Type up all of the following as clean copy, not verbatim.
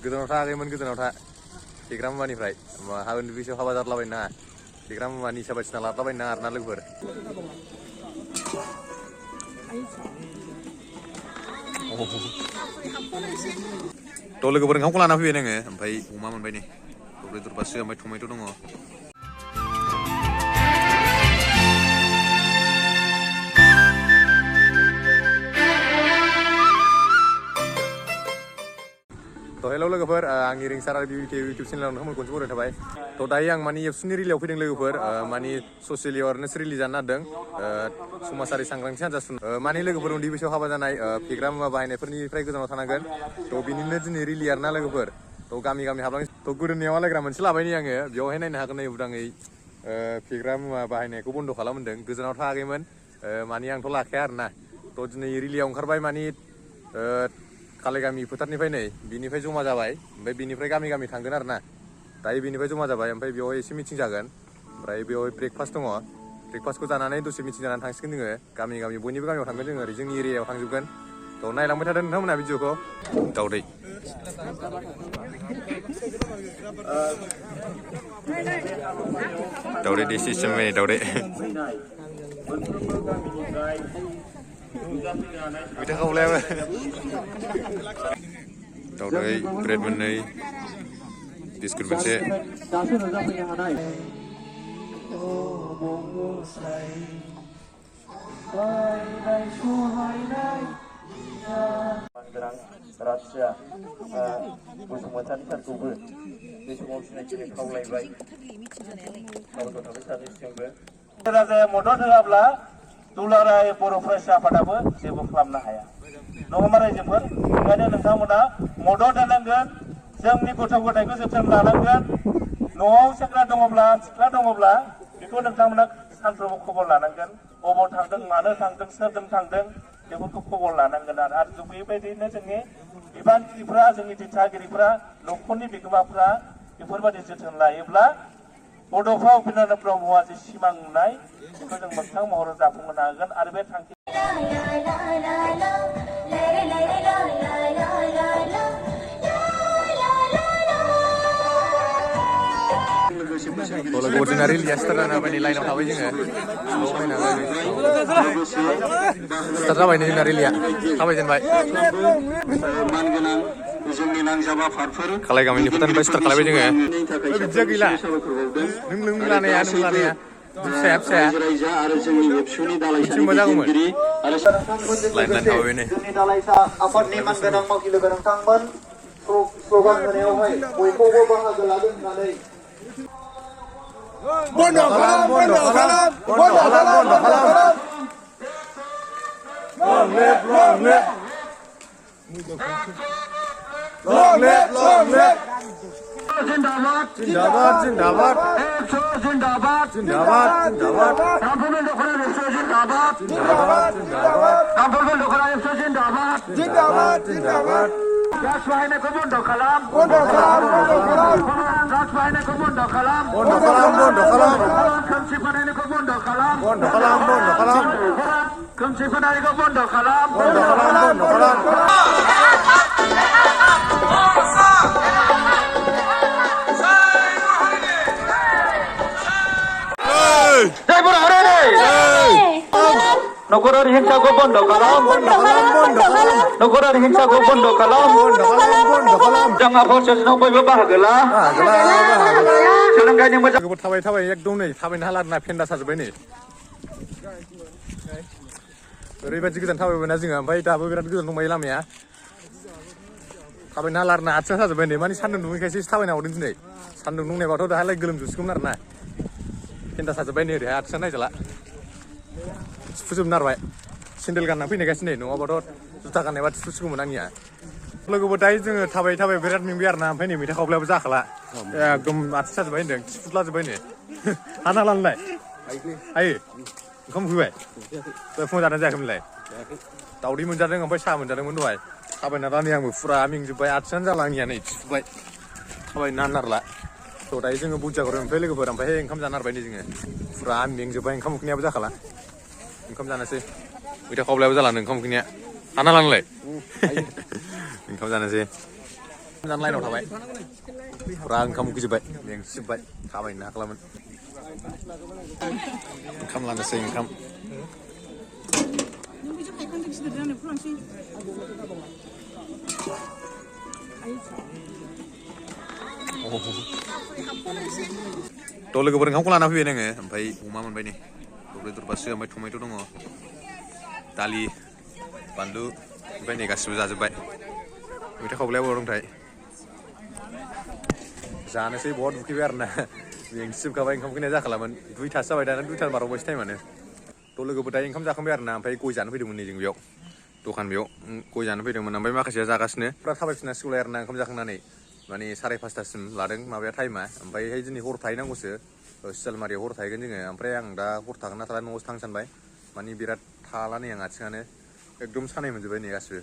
गोजानाव थाङाखैमोन गोजानाव था फेग्रा मुवानिफ्राय हाबा बैसोआव हाबा जादलाबायनो नाङा फेग्रा मुवा निसा बायदिसिना लादलाबायनो नाङा आरोना लोगोफोर थ' लोगोफोर ओंखामखौ लाना फैबाय नोङो ओमफ्राय अमा मोनबाय नै दब्लाय दरबासो ओमफ्राय टमेट' दङ थ' हेल' लोगोफोर आंनि रिंसार आरो बिबिके इउटुब चेनेलाव नोंथांमोन खनसे बरायनाय थाबाय थ' दायो आं माने एबसुनि रिलियाव फैदों लोगोफोर माने ससियेल एवारनेस रिलि जानो नागिरदों समाजारि सांग्रांथि हान्जा माने लोगोफोर उन्दै बैसोआव हाबा जानाय फेग्रा मुवा बाहायनायफोरनिफ्राय गोजानाव थानांगोन थ' बिनिनो दिनै रिलि आरोना लोगोफोर थ' गामि गामि हाबलां थ' गोदोनियाव आलायग्रा मोनसे लाबायनि आङो बेवहाय नायनो हागोन नै उदाङै फेग्रा मुवा बाहायनायखौ बन्द' खालामदों गोजानाव थाङाखैमोन माने आंथ' लाखाया आरोना थ' दिनै रिलियाव ओंखारबाय माने कालाइगामि फोथारनिफ्राय नै बिनिफ्राय जमा जाबाय ओमफ्राय बिनिफ्राय गामि गामि थांगोन आरो ना दायो बिनिफ्राय जमा जाबाय ओमफ्राय बेवहाय एसे मिटिं जागोन ओमफ्राय बेवहाय ब्रेकफास्ट दङ ब्रेकफास्टखौ जानानै दसे मिटिं जानानै थांसिगोन जोङो गामि गामि बयनिबो गामियाव थांगोन जोङो ओरै जोंनि एरियायाव थांजोबगोन थ' नायलांबाय थादों नोंथांमोना भिडिअखौ दावदै दावदै डिसिसन दावदै मेथाइ खावलायाबो दावदै ब्रेड मोननै बिस्कुट मोनसे रासिया बसुमतारी सारखौबो बे समाव सिनायथि खावलायबाय साबायखर थाबाय सानैसिमबो राजाया मदद होआब्ला दुलाराय बर' फरायसा आफादाबो जेबो खालामनो हाया नङा रायजोफोर ओंखायनो नोंथांमोना मदद होनांगोन जोंनि गथ' गथायखौ जोथोन लानांगोन न'आव सेंग्रा दङब्ला सिख्ला दङब्ला बेखौ नोंथांमोना सानफ्रोमबो खबर लानांगोन बबाव थांदों मानो थांदों सोरजों थांदों बेफोरखौ खबर लानांगोन आरो बेबायदिनो जोंनि बिबानगिरिफ्रा जोंनि दिथागिरिफ्रा न'खरनि बिगोमाफ्रा बेफोरबायदि जोथोन लायोब्ला बड'फा उपेन्द्र ब्रह्मआ जे सिमां नुनाय बेखौ जों मोगथां महराव जाफुंहोनो हागोन आरो बे थांखि लोगोफोर जोंना रिलिया स्टार्ट जाना होबाय नै लाइनाव थाबाय जोङो स्टार्ट जाबाय नै जोंना रिलिया थाबाय जेनबाय कालाइगामिनि फोथारनिफ्राय स्टार्ट खालामबाय जोङो बिदिया गैला नों लानाया फिसाया बिथिं मोजांमोन लाइन थाबाय नै आफादनि मानगोनां मावखि लोगो नोंथांमोन स्लगान होनायावहाय बयखौबो बाहागो लागोन होननानै बन्द' खालाम long live जिंदाबाद जिंदाबाद जिंदाबाद ड्राग्स बाहायनायखौ बन्द' खालाम ड्राग्स बाहायनायखौ बन्द' खालाम खोमसि फोथायनायखौ बन्द' खालाम खोमसि फोथायनायखौ बन्द' खालाम नखरारि हिंसाखौ बन्द' खालाम नखरारि हिंसाखौ बन्द' खालाम जों आफादजों बयबो बाहागो ला सोलोंथाइनि मोजां थाबाय एकदम नै थाबायनो हाला आरोना फेन्दा साजोब्बाय नै ओरैबायदि गोजान थाबायबायना जोङो ओमफ्राय दाबो बिराद गोजान दंबायो लामाया थाबायनो हाला आरोना आथिङा साजोब्बाय नै माने सान्दुं दुङैखायसो थाबायना हरदों दिनै सान्दुं दुंनायबाथ' दाहालाय गोलोमजोबसिगौमोन आरोना फेन्दा साजोब्बाय नै ओरैहाय आथिङा नायजाला थिफुजोबनो नारबाय सेन्देल गानना फैनायगासिनो नै नङाबाथ' जुथा गाननायबा थिफुसिगौमोन आंनिया लोगोफोर दायो जोङो थाबाय बिराद मेंबाय आरोना ओमफ्राय नै मेथाइ खावब्लाबो जाखाला एकदम आथिं साजोब्बाय होनदों थिफुलाजोब्बाय नै हाना लानलाय हायो ओंखाम उखैबाय दहाय फुङाव जानाय जायाखैमोनलाय दावदै मोनजादों ओमफ्राय साहा मोनजादोंमोन दहाय थाबायना दा नै आंबो फुरा मेंजोब्बाय आथिङानो जाला आंनिया नै थिफुबाय थाबायनो नारला थ' दायो जोङो बुजागर ओमफ्राय लोगोफोर ओमफ्राय ओंखाम जानो नारबाय नै जोङो फुरा मेंजोब्बाय ओंखाम उखैनायाबो जाखाला ओंखाम जानोसै मैथा खावलायाबो जाला ओंखाम उखैनाया हाना लांलाय ओंखाम जानोसै जान लाइनाव थाबाय फुरा ओंखाम उखैजोब्बाय मेंसिजोब्बाय थाबायनो हाख्लामोन ओंखाम लानोसै ओंखाम थ' लोगोफोर ओंखामखौ लाना फैबाय नोङो ओमफ्राय अमा मोनबाय नै दब्लाय दरबासो ओमफ्राय टमेट' दङ दालि बानलु ओमफ्राय नै गासिबो जाजोब्बाय मैथा खावलाया बहा दंथाय जानोसै बहुत उखैबाय आरोना मेंसिजोबखाबाय ओंखाम उखैनाया जाखालामोन 2थासो जाबाय दाना 2था बारबायसो टाइमानो थ' लोगोफोर दायो ओंखाम जाखांबाय आरोना ओमफ्राय गय जानो फैदोंमोन नै जों बेयाव दखान बेयाव गय जानो फैदोंमोन ओमफ्राय माखासेया जागासिनो फुरा थाबायफिननांसिगौलाय आरोना ओंखाम जाखांनानै माने 5:30सिम लादों माबाया टाइमा ओमफ्रायहाय दिनै हर थाहैनांगौसो सियालमारियाव हर थाहैगोन जोङो ओमफ्राय आं दा हर थागोन ना थाला न'आवसो थांनो सानबाय माने बिराद थाला नै आं आथिङानो एकदम सानाय मोनजोब्बाय नै गासिबो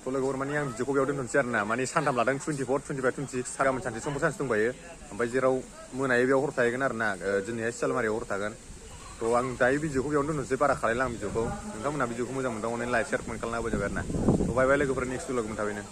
थ' लोगोफोर माने आं भिडिअखौ बेयाव दोनथ'नोसै आरोना माने सानथाम लादों 24, 25, 26 गाबोन सानसे समफोर सानसे दंबायो ओमफ्राय जेराव मोनायो बेयाव हर थाहैगोन आरोना दिनैहाय सियालमारियाव हर थागोन थ' आं दायो भिडिअखौ बेयावनो दोनथ'नोसै बारा खालायला आं भिडिअखौ नोंथांमोनहा भिडिअखौ मोजां मोनदों अननानै लाइक शेयार कमेन्ट खालामना होबानो जाबाय आरोना थ' बाय बाय लोगोफोर नेक्स्ट भिडिअ लोगो मोनथाबैनो